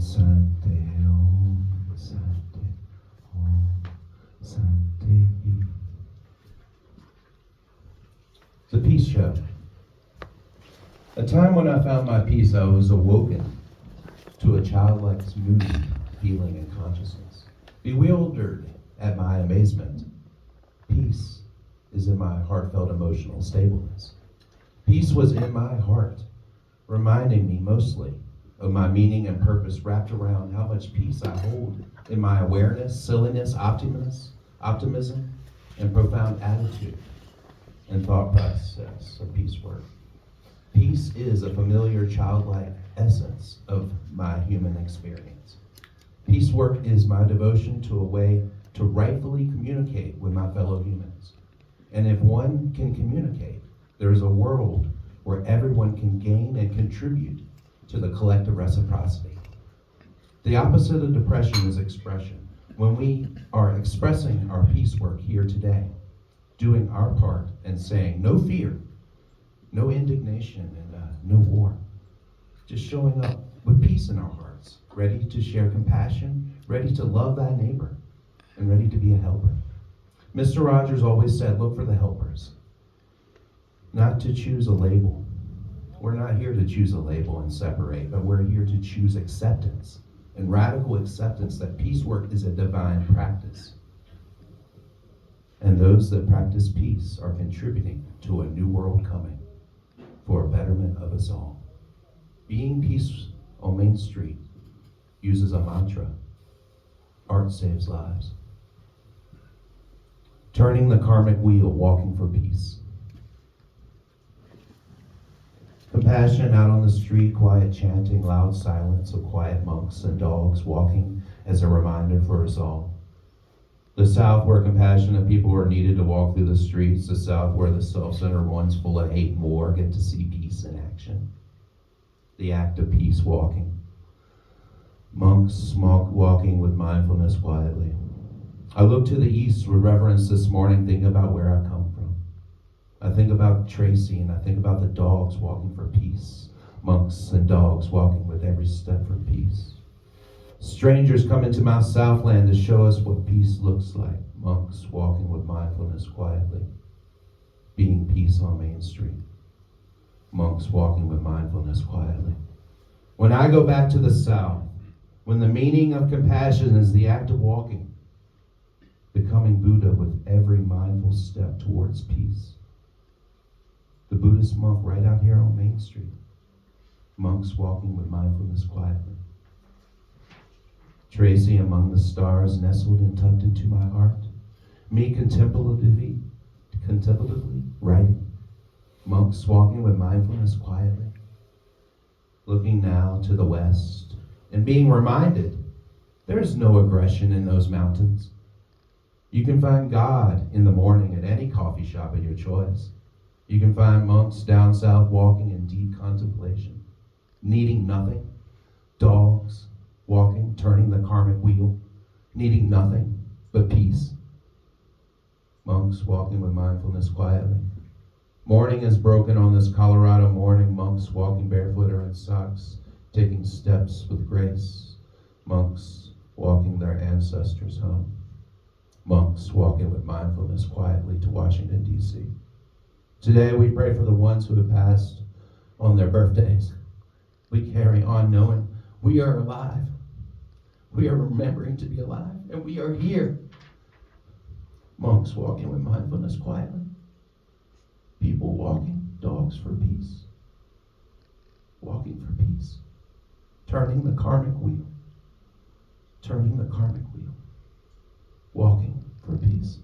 Sante, Om Sante, Om Sante. The Peace Show. A time when I found my peace, I was awoken to a childlike smooth feeling and consciousness. Bewildered at my amazement. Peace is in my heartfelt emotional stableness. Peace was in my heart, reminding me mostly of my meaning and purpose wrapped around how much peace I hold in my awareness, silliness, optimism, and profound attitude and thought process of peace work. Peace is a familiar childlike essence of my human experience. Peace work is my devotion to a way to rightfully communicate with my fellow humans. And if one can communicate, there is a world where everyone can gain and contribute to the collective reciprocity. The opposite of depression is expression. When we are expressing our peace work here today, doing our part and saying no fear, no indignation, and no war, just showing up with peace in our hearts, ready to share compassion, ready to love thy neighbor, and ready to be a helper. Mr. Rogers always said, look for the helpers, not to choose a label. We're not here to choose a label and separate, but we're here to choose acceptance and radical acceptance that peace work is a divine practice. And those that practice peace are contributing to a new world coming for a betterment of us all. Being Peace on Main Street uses a mantra: art saves lives. Turning the karmic wheel, walking for peace. Compassion out on the street, quiet chanting, loud silence of quiet monks and dogs walking as a reminder for us all. The South, where compassionate people are needed to walk through the streets. The South, where the self-centered ones full of hate and war get to see peace in action. The act of peace walking. Monks walking with mindfulness quietly. I look to the east with reverence this morning, think about where I come from. I think about Tracy, and I think about the dogs walking for peace. Monks and dogs walking with every step for peace. Strangers come into my Southland to show us what peace looks like. Monks walking with mindfulness quietly. Being peace on Main Street. Monks walking with mindfulness quietly. When I go back to the South, when the meaning of compassion is the act of walking, becoming Buddha with every mindful step towards peace. The Buddhist monk right out here on Main Street. Monks walking with mindfulness quietly. Tracy among the stars, nestled and tucked into my heart. Me contemplatively writing. Monks walking with mindfulness quietly. Looking now to the west and being reminded there is no aggression in those mountains. You can find God in the morning at any coffee shop of your choice. You can find monks down south walking in deep contemplation, needing nothing. Dogs walking, turning the karmic wheel, needing nothing but peace. Monks walking with mindfulness quietly. Morning is broken on this Colorado morning. Monks walking barefoot or in socks, taking steps with grace. Monks walking their ancestors home. Monks walking with mindfulness quietly to Washington, D.C. Today we pray for the ones who have passed on their birthdays. We carry on knowing we are alive. We are remembering to be alive, and we are here. Monks walking with mindfulness quietly. People walking, dogs for peace. Walking for peace. Turning the karmic wheel. Turning the karmic wheel. Walking for peace.